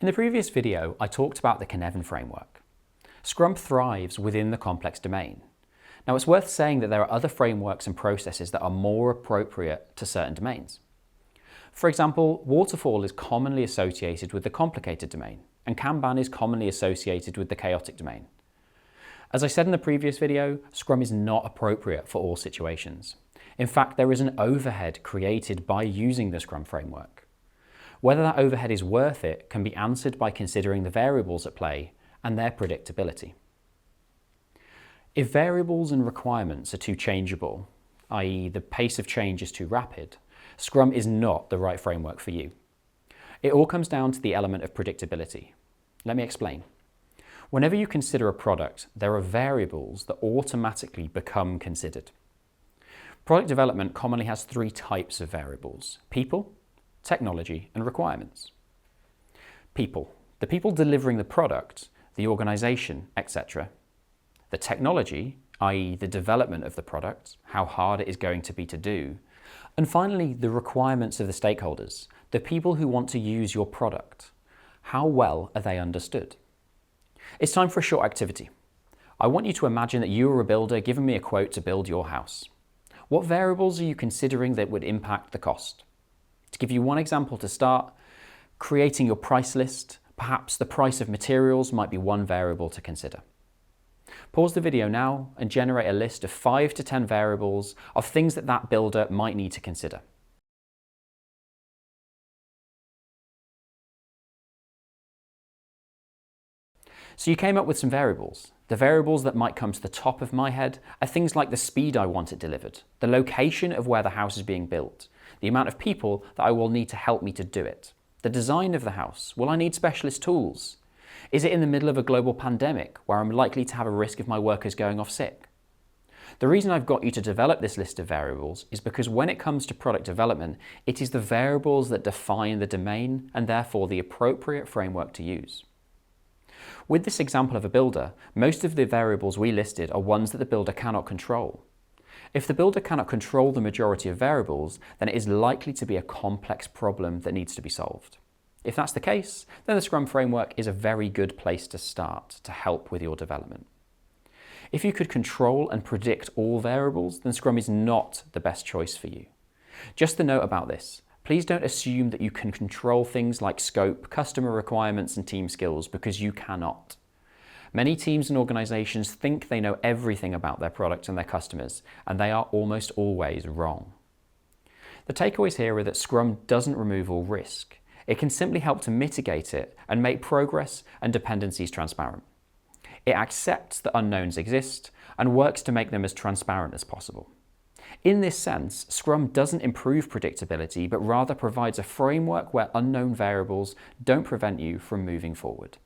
In the previous video, I talked about the Cynefin framework. Scrum thrives within the complex domain. Now, it's worth saying that there are other frameworks and processes that are more appropriate to certain domains. For example, Waterfall is commonly associated with the complicated domain, and Kanban is commonly associated with the chaotic domain. As I said in the previous video, Scrum is not appropriate for all situations. In fact, there is an overhead created by using the Scrum framework. Whether that overhead is worth it can be answered by considering the variables at play and their predictability. If variables and requirements are too changeable, i.e. the pace of change is too rapid, Scrum is not the right framework for you. It all comes down to the element of predictability. Let me explain. Whenever you consider a product, there are variables that automatically become considered. Product development commonly has three types of variables: people, technology, and requirements. People, the people delivering the product, the organization, etc. The technology, i.e. the development of the product, how hard it is going to be to do. And finally, the requirements of the stakeholders, the people who want to use your product. How well are they understood? It's time for a short activity. I want you to imagine that you are a builder giving me a quote to build your house. What variables are you considering that would impact the cost? To give you one example to start, creating your price list, perhaps the price of materials might be one variable to consider. Pause the video now and generate a list of 5 to 10 variables of things that builder might need to consider. So you came up with some variables. The variables that might come to the top of my head are things like the speed I want it delivered, the location of where the house is being built, the amount of people that I will need to help me to do it, the design of the house, will I need specialist tools? Is it in the middle of a global pandemic where I'm likely to have a risk of my workers going off sick? The reason I've got you to develop this list of variables is because when it comes to product development, it is the variables that define the domain and therefore the appropriate framework to use. With this example of a builder, most of the variables we listed are ones that the builder cannot control. If the builder cannot control the majority of variables, then it is likely to be a complex problem that needs to be solved. If that's the case, then the Scrum framework is a very good place to start to help with your development. If you could control and predict all variables, then Scrum is not the best choice for you. Just a note about this. Please don't assume that you can control things like scope, customer requirements, and team skills, because you cannot. Many teams and organizations think they know everything about their product and their customers, and they are almost always wrong. The takeaways here are that Scrum doesn't remove all risk. It can simply help to mitigate it and make progress and dependencies transparent. It accepts that unknowns exist and works to make them as transparent as possible. In this sense, Scrum doesn't improve predictability, but rather provides a framework where unknown variables don't prevent you from moving forward.